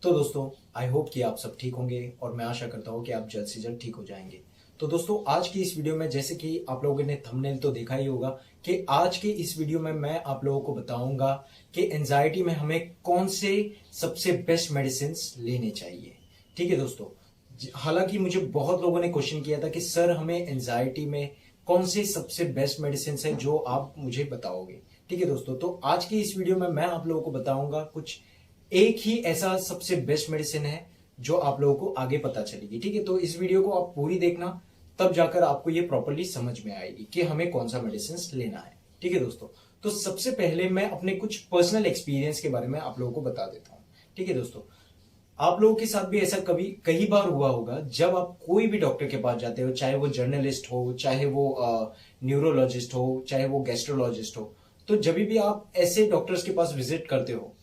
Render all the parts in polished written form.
तो दोस्तों, I hope कि आप सब ठीक होंगे और मैं आशा करता हूँ कि आप जल्द से जल्द ठीक हो जाएंगे। तो दोस्तों, आज की इस वीडियो में जैसे कि आप लोगों ने थंबनेल तो देखा ही होगा कि आज के इस वीडियो में मैं आप लोगों को बताऊंगा कि एंजाइटी में हमें कौन से सबसे बेस्ट मेडिसिन लेने चाहिए। ठीक है दोस्तों, हालांकि मुझे बहुत लोगों ने क्वेश्चन किया था कि सर हमें एंजाइटी में कौन से सबसे बेस्ट मेडिसिन है जो आप मुझे बताओगे। ठीक है दोस्तों, तो आज की इस वीडियो में मैं आप लोगों को बताऊंगा कुछ एक ही ऐसा सबसे बेस्ट मेडिसिन है जो आप लोगों को आगे पता चलेगी। ठीक है, तो इस वीडियो को आप पूरी देखना, तब जाकर आपको ये प्रॉपरली समझ में आएगी कि हमें कौन सा मेडिसिन लेना है। ठीक है दोस्तों, तो सबसे पहले मैं अपने कुछ पर्सनल एक्सपीरियंस के बारे में आप लोगों को बता देता हूँ। ठीक है दोस्तों, आप लोगों के साथ भी ऐसा कभी कई बार हुआ होगा, जब आप कोई भी डॉक्टर के पास जाते हो, चाहे वो जर्नलिस्ट हो, चाहे वो न्यूरोलॉजिस्ट हो, चाहे वो गैस्ट्रोलॉजिस्ट हो, तो जब भी आप ऐसे डॉक्टर्स के पास विजिट करते हो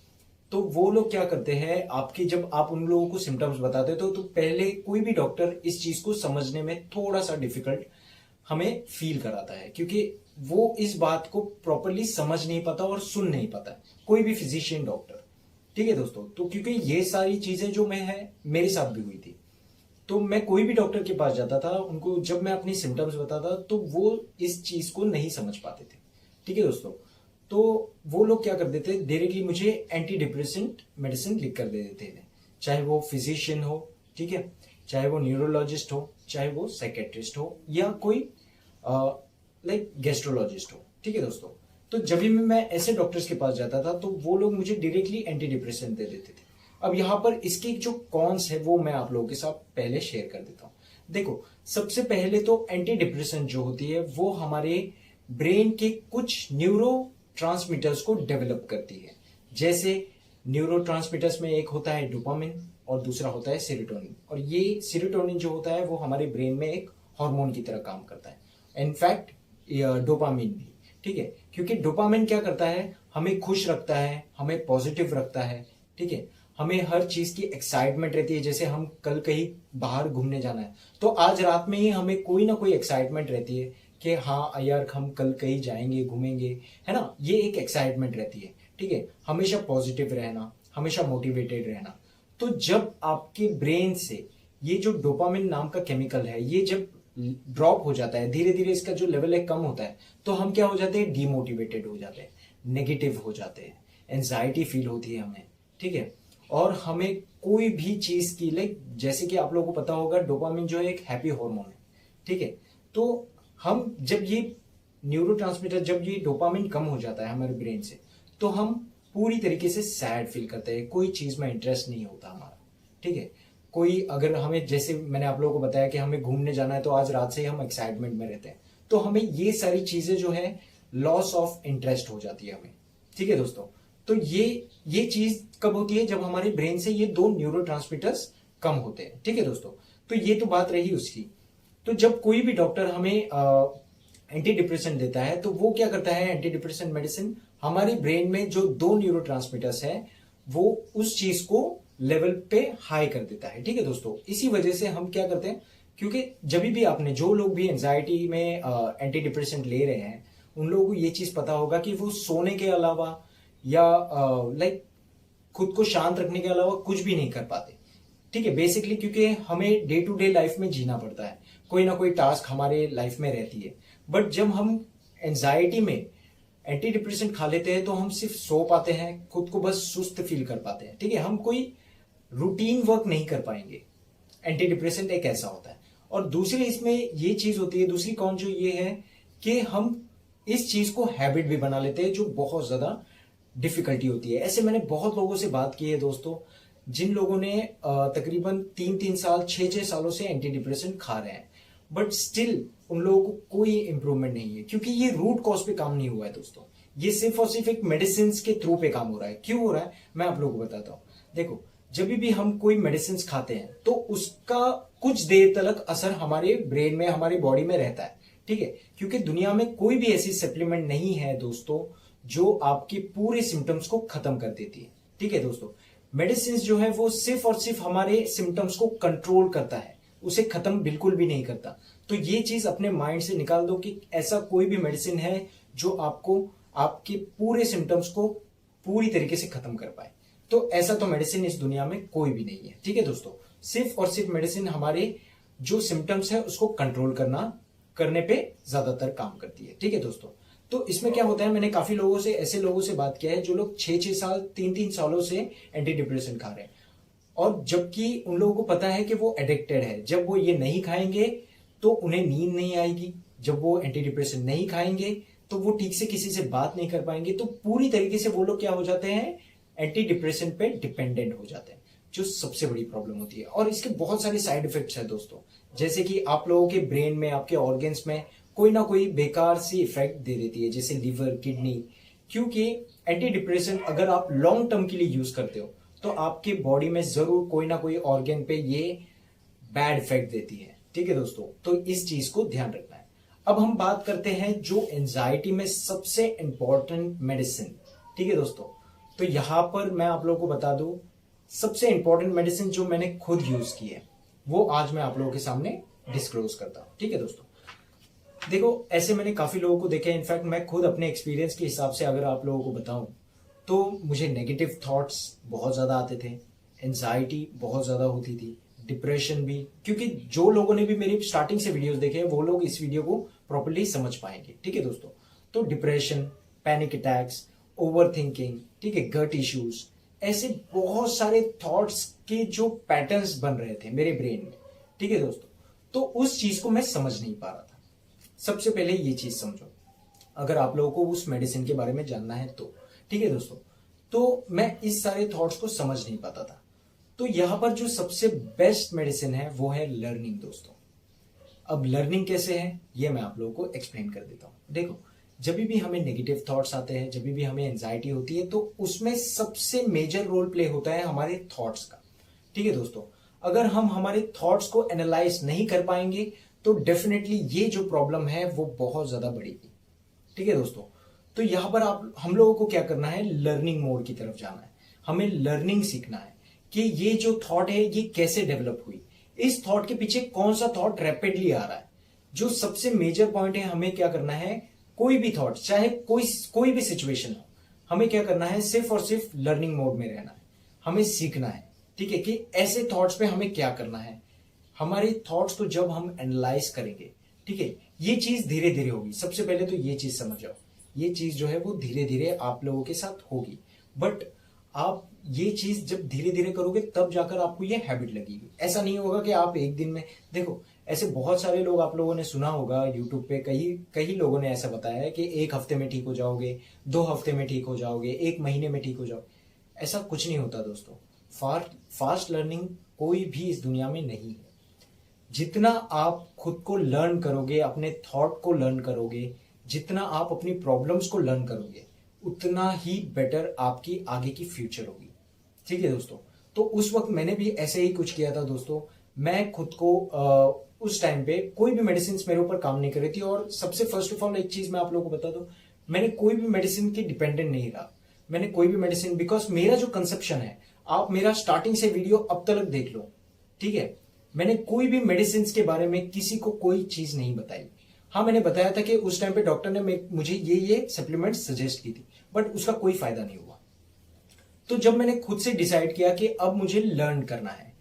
तो वो लोग क्या करते हैं, आपकी जब आप उन लोगों को सिम्टम्स बताते हो तो पहले कोई भी डॉक्टर इस चीज को समझने में थोड़ा सा डिफिकल्ट हमें फील कराता है, क्योंकि वो इस बात को प्रॉपरली समझ नहीं पाता और सुन नहीं पाता, कोई भी फिजिशियन डॉक्टर। ठीक है दोस्तों, तो क्योंकि ये सारी चीजें जो मैं है मेरे साथ भी हुई थी, तो मैं कोई भी डॉक्टर के पास जाता था, उनको जब मैं अपनी सिम्टम्स बताता तो वो इस चीज को नहीं समझ पाते थे। ठीक है दोस्तों, तो वो लोग क्या कर देते, डायरेक्टली मुझे एंटी डिप्रेसेंट मेडिसिन लिख कर दे देते थे, चाहे वो फिजिशियन हो, ठीक है, चाहे वो न्यूरोलॉजिस्ट हो, चाहे वो साइकेट्रिस्ट हो, या कोई लाइक गैस्ट्रोलॉजिस्ट हो। ठीक है दोस्तों, तो जब भी मैं ऐसे डॉक्टर्स के पास जाता था तो वो लोग मुझे डायरेक्टली एंटी डिप्रेसेंट दे देते थे। अब यहाँ पर इसके जो कॉन्स है वो मैं आप लोगों के साथ पहले शेयर कर देता हूँ। देखो, सबसे पहले तो एंटी डिप्रेसेंट जो होती है वो हमारे ब्रेन के कुछ न्यूरो ट्रांसमीटर्स को डेवलप करती है। जैसे न्यूरो ट्रांसमीटर्स में एक होता है डोपामिन और दूसरा होता है सेरोटोनिन, और ये सेरोटोनिन जो होता है वो हमारे ब्रेन में एक हार्मोन की तरह काम करता है, इनफैक्ट डोपामिन भी। ठीक है, क्योंकि डोपामिन क्या करता है, हमें खुश रखता है, हमें पॉजिटिव रखता है। ठीक है, हमें हर चीज की एक्साइटमेंट रहती है। जैसे हम कल कहीं बाहर घूमने जाना है तो आज रात में ही हमें कोई ना कोई एक्साइटमेंट रहती है कि हाँ यार हम कल कहीं जाएंगे, घूमेंगे, है ना, ये एक एक्साइटमेंट रहती है। ठीक है, हमेशा पॉजिटिव रहना, हमेशा मोटिवेटेड रहना। तो जब आपके ब्रेन से ये जो डोपामिन नाम का केमिकल है ये जब ड्रॉप हो जाता है, धीरे धीरे इसका जो लेवल है कम होता है, तो हम क्या हो जाते हैं, डीमोटिवेटेड हो जाते हैं, नेगेटिव हो जाते हैं, एंजाइटी फील होती है हमें। ठीक है, और हमें कोई भी चीज की लाइक, जैसे कि आप लोगों को पता होगा डोपामिन जो है एक हैप्पी हार्मोन है। ठीक है, तो हम जब ये न्यूरोट्रांसमीटर, जब ये डोपामिन कम हो जाता है हमारे ब्रेन से, तो हम पूरी तरीके से सैड फील करते हैं, कोई चीज में इंटरेस्ट नहीं होता हमारा। ठीक है, कोई अगर हमें, जैसे मैंने आप लोगों को बताया कि हमें घूमने जाना है तो आज रात से ही हम एक्साइटमेंट में रहते हैं, तो हमें ये सारी चीजें जो है लॉस ऑफ इंटरेस्ट हो जाती है हमें। ठीक है दोस्तों, तो ये चीज कब होती है, जब हमारे ब्रेन से ये दो न्यूरोट्रांसमीटर्स कम होते हैं। ठीक है दोस्तों, तो ये तो बात रही उसकी। तो जब कोई भी डॉक्टर हमें एंटी डिप्रेसेंट देता है तो वो क्या करता है, एंटी डिप्रेसेंट मेडिसिन हमारी ब्रेन में जो दो न्यूरोट्रांसमीटर्स हैं वो उस चीज को लेवल पे हाई कर देता है। ठीक है दोस्तों, इसी वजह से हम क्या करते हैं, क्योंकि जब भी आपने, जो लोग भी एंजाइटी में एंटी डिप्रेसेंट ले रहे हैं उन लोगों को ये चीज पता होगा कि वो सोने के अलावा या लाइक खुद को शांत रखने के अलावा कुछ भी नहीं कर पाते। ठीक है, बेसिकली क्योंकि हमें डे टू डे लाइफ में जीना पड़ता है, कोई ना कोई टास्क हमारे लाइफ में रहती है। बट जब हम एंजाइटी में एंटी डिप्रेसेंट खा लेते हैं तो हम सिर्फ सो पाते हैं, खुद को बस सुस्त फील कर पाते हैं। ठीक है, हम कोई रूटीन वर्क नहीं कर पाएंगे। एंटी डिप्रेसेंट एक ऐसा होता है। और दूसरी इसमें ये चीज होती है, दूसरी कौन जो ये है कि हम इस चीज को हैबिट भी बना लेते हैं, जो बहुत ज्यादा डिफिकल्टी होती है। ऐसे मैंने बहुत लोगों से बात की है दोस्तों, जिन लोगों ने तकरीबन 3-3 साल, 6-6 सालों से एंटी डिप्रेसेंट खा रहे हैं, बट स्टिल उन लोगों को कोई इंप्रूवमेंट नहीं है, क्योंकि ये रूट कॉज पे काम नहीं हुआ है दोस्तों। ये सिर्फ और सिर्फ एक मेडिसिन के थ्रू पे काम हो रहा है। क्यों हो रहा है मैं आप लोगों को बताता हूँ। देखो, जब भी हम कोई मेडिसिन खाते हैं तो उसका कुछ देर तक असर हमारे ब्रेन में, हमारी बॉडी में रहता है। ठीक है, क्योंकि दुनिया में कोई भी ऐसी सप्लीमेंट नहीं है दोस्तों जो आपके पूरे सिम्टम्स को खत्म कर देती है। ठीक है दोस्तों, मेडिसिन जो है वो सिर्फ और सिर्फ हमारे सिम्टम्स को कंट्रोल करता है, उसे खत्म बिल्कुल भी नहीं करता। तो ये चीज अपने माइंड से निकाल दो कि ऐसा कोई भी मेडिसिन है जो आपको आपके पूरे सिम्टम्स को पूरी तरीके से खत्म कर पाए। तो ऐसा तो मेडिसिन इस दुनिया में कोई भी नहीं है। ठीक है दोस्तों, सिर्फ और सिर्फ मेडिसिन हमारे जो सिम्टम्स है उसको कंट्रोल करने पे ज्यादातर काम करती है। ठीक है दोस्तों, तो इसमें क्या होता है, मैंने काफी लोगों से, ऐसे लोगों से बात किया है जो लोग 6-6 साल 3-3 सालों से एंटी डिप्रेशन खा रहे हैं, और जबकि उन लोगों को पता है कि वो एडिक्टेड है। जब वो ये नहीं खाएंगे तो उन्हें नींद नहीं आएगी, जब वो एंटी डिप्रेशन नहीं खाएंगे तो वो ठीक से किसी से बात नहीं कर पाएंगे। तो पूरी तरीके से वो लोग क्या हो जाते हैं, एंटी डिप्रेशन पे डिपेंडेंट हो जाते हैं, जो सबसे बड़ी प्रॉब्लम होती है। और इसके बहुत सारे साइड इफेक्ट्स हैं दोस्तों, जैसे कि आप लोगों के ब्रेन में, आपके ऑर्गन्स में कोई ना कोई बेकार सी इफेक्ट दे देती है, जैसे लीवर, किडनी। क्योंकि एंटी डिप्रेशन अगर आप लॉन्ग टर्म के लिए यूज करते हो तो आपके बॉडी में जरूर कोई ना कोई ऑर्गन पे ये बैड इफेक्ट देती है। ठीक है दोस्तों, तो इस चीज को ध्यान रखना है। अब हम बात करते हैं जो एंजाइटी में सबसे इंपॉर्टेंट मेडिसिन। ठीक है दोस्तों, तो यहां पर मैं आप लोगों को बता दूं, सबसे इंपॉर्टेंट मेडिसिन जो मैंने खुद यूज की है वो आज मैं आप लोगों के सामने डिस्क्लोज करता हूं। ठीक है दोस्तों, देखो ऐसे मैंने काफी लोगों को देखा है, इनफैक्ट मैं खुद अपने एक्सपीरियंस के हिसाब से अगर आप लोगों को बताऊं तो मुझे नेगेटिव थॉट्स बहुत ज्यादा आते थे, एंजाइटी बहुत ज्यादा होती थी, डिप्रेशन भी। क्योंकि जो लोगों ने भी मेरी स्टार्टिंग से वीडियोस देखे हैं वो लोग इस वीडियो को प्रॉपर्ली समझ पाएंगे। ठीक है दोस्तों, तो depression, panic attacks, over thinking, ठीक है, गट इश्यूज, ऐसे बहुत सारे थॉट्स के जो पैटर्न्स बन रहे थे मेरे ब्रेन में। ठीक है दोस्तों, तो उस चीज को मैं समझ नहीं पा रहा था। सबसे पहले ये चीज समझो, अगर आप लोगों को उस मेडिसिन के बारे में जानना है तो। ठीक है दोस्तों, तो मैं इस सारे थॉट्स को समझ नहीं पाता था। तो यहां पर जो सबसे बेस्ट मेडिसिन है वो है लर्निंग दोस्तों। अब लर्निंग कैसे है ये मैं आप लोगों को एक्सप्लेन कर देता हूं। देखो, जब भी हमें नेगेटिव थॉट्स आते हैं, जब भी हमें एंजाइटी होती है, तो उसमें सबसे मेजर रोल प्ले होता है हमारे थॉट्स का। ठीक है दोस्तों, अगर हम हमारे थॉट्स को एनालाइज नहीं कर पाएंगे तो डेफिनेटली ये जो प्रॉब्लम है वो बहुत ज्यादा बढ़ेगी। ठीक है दोस्तों, तो यहां पर हम लोगों को क्या करना है, लर्निंग मोड की तरफ जाना है। हमें लर्निंग सीखना है कि ये जो थॉट है ये कैसे डेवलप हुई, इस थॉट के पीछे कौन सा थॉट रैपिडली आ रहा है। जो सबसे मेजर पॉइंट है, हमें क्या करना है, कोई भी थॉट, चाहे कोई भी सिचुएशन हो, हमें क्या करना है, सिर्फ और सिर्फ लर्निंग मोड में रहना है। हमें सीखना है, ठीक है, कि ऐसे थॉट्स पे हमें क्या करना है। हमारे थॉट्स को जब हम एनालाइज करेंगे, ठीक है, ये चीज धीरे धीरे होगी। सबसे पहले तो ये चीज समझ जाओ, ये चीज जो है वो धीरे धीरे आप लोगों के साथ होगी। बट आप ये चीज जब धीरे धीरे करोगे तब जाकर आपको ये हैबिट लगेगी। ऐसा नहीं होगा कि आप एक दिन में, देखो ऐसे बहुत सारे लोग आप लोगों ने सुना होगा यूट्यूब पे, कई कई लोगों ने ऐसा बताया है कि 1 हफ्ते में ठीक हो जाओगे, 2 हफ्ते में ठीक हो जाओगे, 1 महीने में ठीक हो जाओगे। ऐसा कुछ नहीं होता दोस्तों। फास्ट लर्निंग कोई भी इस दुनिया में नहीं है। जितना आप खुद को लर्न करोगे, अपने थॉट को लर्न करोगे, जितना आप अपनी प्रॉब्लम्स को लर्न करोगे, उतना ही बेटर आपकी आगे की फ्यूचर होगी। ठीक है दोस्तों, तो उस वक्त मैंने भी ऐसे ही कुछ किया था दोस्तों। मैं खुद को उस टाइम पे कोई भी मेडिसिन मेरे ऊपर काम नहीं कर रही थी। और सबसे फर्स्ट ऑफ ऑल एक चीज मैं आप लोगों को बता दूं, मैंने कोई भी मेडिसिन के डिपेंडेंट नहीं रहा। मैंने कोई भी मेडिसिन, बिकॉज मेरा जो कंसेप्शन है, आप मेरा स्टार्टिंग से वीडियो अब तक देख लो, ठीक है, मैंने कोई भी मेडिसिन के बारे में किसी को कोई चीज नहीं बताई। हाँ, मैंने बताया था कि उस टाइम पे डॉक्टर ने मुझे ये सप्लीमेंट सजेस्ट की थी, बट उसका कोई फायदा नहीं हुआ। तो जब मैंने खुद से डिसाइड किया कि अब मुझे लर्न करना है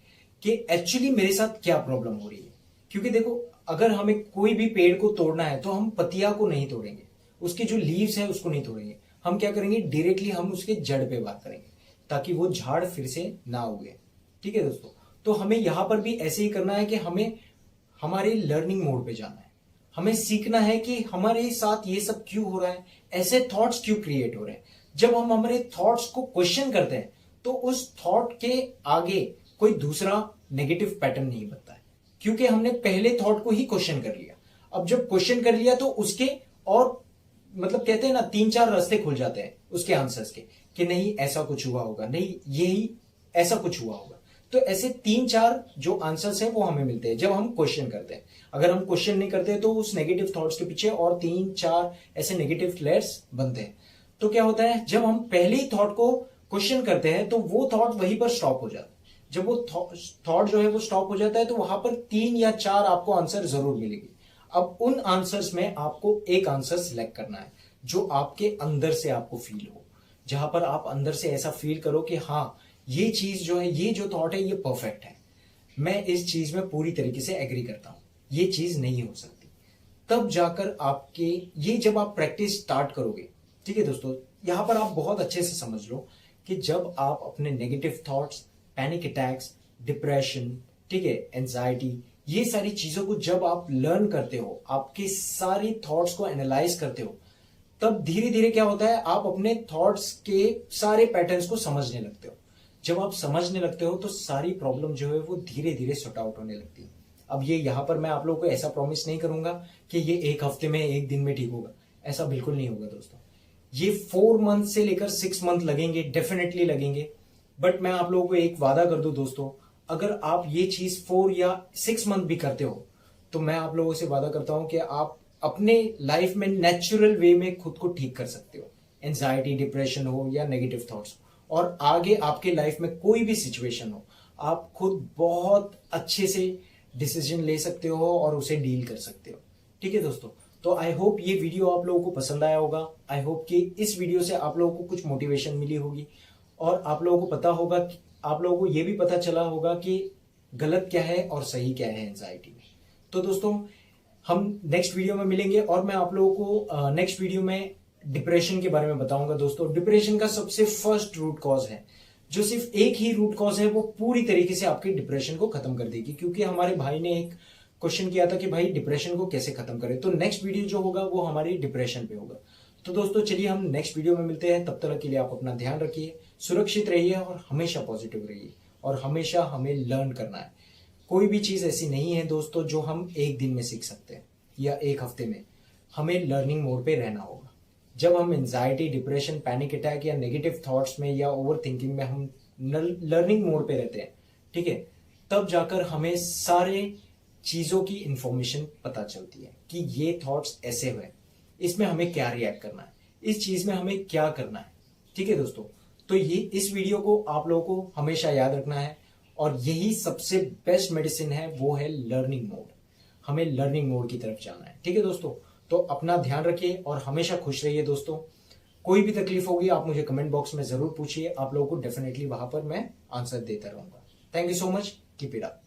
कि एक्चुअली मेरे साथ क्या प्रॉब्लम हो रही है। क्योंकि देखो, अगर हमें कोई भी पेड़ को तोड़ना है तो हम पत्तियां को नहीं तोड़ेंगे, उसके जो लीव्स है उसको नहीं तोड़ेंगे। हम क्या करेंगे, डायरेक्टली हम उसके जड़ पे वार करेंगे ताकि वो झाड़ फिर से ना उगे। ठीक है दोस्तों, तो हमें यहां पर भी ऐसे ही करना है कि हमें हमारे लर्निंग मोड पे जाना है। हमें सीखना है कि हमारे साथ ये सब क्यों हो रहा है, ऐसे थॉट्स क्यों क्रिएट हो रहे हैं। जब हम हमारे थॉट्स को क्वेश्चन करते हैं तो उस थॉट के आगे कोई दूसरा नेगेटिव पैटर्न नहीं बनता है, क्योंकि हमने पहले थॉट को ही क्वेश्चन कर लिया। अब जब क्वेश्चन कर लिया तो उसके और मतलब कहते हैं ना, 3-4 रास्ते खुल जाते हैं उसके आंसर्स के, कि नहीं ऐसा कुछ हुआ होगा, नहीं यही ऐसा कुछ हुआ होगा। तो ऐसे 3-4 जो आंसर्स हैं वो हमें मिलते हैं जब हम क्वेश्चन करते हैं। अगर हम क्वेश्चन नहीं करते तो उस नेगेटिव थॉट्स के पीछे और 3-4 ऐसे नेगेटिव लेयर्स बनते हैं। तो क्या होता है, जब हम पहले ही थॉट को क्वेश्चन करते हैं तो वो थॉट वहीं पर स्टॉप हो जाता है। जब वो थॉट जो है वो स्टॉप हो जाता है तो वहां पर 3 या 4 आपको आंसर जरूर मिलेगी। अब उन आंसर्स में आपको एक आंसर सिलेक्ट करना है जो आपके अंदर से आपको फील हो, जहां पर आप अंदर से ऐसा फील करो कि हाँ, ये चीज जो है, ये जो थॉट है, ये परफेक्ट है, मैं इस चीज में पूरी तरीके से एग्री करता हूं, ये चीज नहीं हो सकती। तब जाकर आपके ये जब आप प्रैक्टिस स्टार्ट करोगे, ठीक है दोस्तों, यहां पर आप बहुत अच्छे से समझ लो कि जब आप अपने negative thoughts, panic attacks, depression, ठीक है, एंजाइटी, ये सारी चीजों को जब आप लर्न करते हो, आपके सारी थॉट्स को एनालाइज करते हो, तब धीरे धीरे क्या होता है, आप अपने थॉट्स के सारे पैटर्न्स को समझने लगते हो। जब आप समझने लगते हो तो सारी प्रॉब्लम जो है वो धीरे धीरे सॉर्ट आउट होने लगती है। अब ये यहां पर मैं आप लोगों को ऐसा प्रॉमिस नहीं करूंगा कि ये एक हफ्ते में, एक दिन में ठीक होगा, ऐसा बिल्कुल नहीं होगा दोस्तों। ये 4 मंथ से लेकर 6 मंथ लगेंगे, डेफिनेटली लगेंगे। बट मैं आप लोगों को एक वादा कर दूं दोस्तों, अगर आप ये चीज 4 या 6 मंथ भी करते हो तो मैं आप लोगों से वादा करता हूं कि आप अपने लाइफ में नेचुरल वे में खुद को ठीक कर सकते हो, एंजाइटी, डिप्रेशन हो या नेगेटिव थॉट्स, और आगे आपके लाइफ में कोई भी सिचुएशन हो, आप खुद बहुत अच्छे से डिसीजन ले सकते हो और उसे डील कर सकते हो। ठीक है दोस्तों, तो आई होप ये वीडियो आप लोगों को पसंद आया होगा। आई होप कि इस वीडियो से आप लोगों को कुछ मोटिवेशन मिली होगी और आप लोगों को पता होगा, आप लोगों को ये भी पता चला होगा कि गलत क्या है और सही क्या है एंजाइटी में। तो दोस्तों, हम नेक्स्ट वीडियो में मिलेंगे और मैं आप लोगों को नेक्स्ट वीडियो में डिप्रेशन के बारे में बताऊंगा। दोस्तों, डिप्रेशन का सबसे फर्स्ट रूट कॉज है, जो सिर्फ एक ही रूट कॉज है, वो पूरी तरीके से आपके डिप्रेशन को खत्म कर देगी। क्योंकि हमारे भाई ने एक क्वेश्चन किया था कि भाई डिप्रेशन को कैसे खत्म करें, तो नेक्स्ट वीडियो जो होगा वो हमारी डिप्रेशन पे होगा। तो दोस्तों चलिए हम नेक्स्ट वीडियो में मिलते हैं, तब तक के लिए आप अपना ध्यान रखिए, सुरक्षित रहिए और हमेशा पॉजिटिव रहिए, और हमेशा हमें लर्न करना है। कोई भी चीज ऐसी नहीं है दोस्तों जो हम एक दिन में सीख सकते हैं या एक हफ्ते में, हमें लर्निंग मोड पे रहना होगा। जब हम एंजाइटी, डिप्रेशन, पैनिक अटैक या नेगेटिव थॉट्स में या ओवर थिंकिंग में हम लर्निंग मोड पे रहते हैं, ठीक है, तब जाकर हमें सारे चीजों की इंफॉर्मेशन पता चलती है कि ये थॉट्स ऐसे हुए, इसमें हमें क्या रिएक्ट करना है, इस चीज में हमें क्या करना है। ठीक है दोस्तों, तो ये इस वीडियो को आप लोगों को हमेशा याद रखना है, और यही सबसे बेस्ट मेडिसिन है, वो है लर्निंग मोड। हमें लर्निंग मोड की तरफ जाना है। ठीक है दोस्तों, तो अपना ध्यान रखिए और हमेशा खुश रहिए दोस्तों। कोई भी तकलीफ होगी आप मुझे कमेंट बॉक्स में जरूर पूछिए, आप लोगों को डेफिनेटली वहां पर मैं आंसर देता रहूंगा। Thank you so much, keep it up.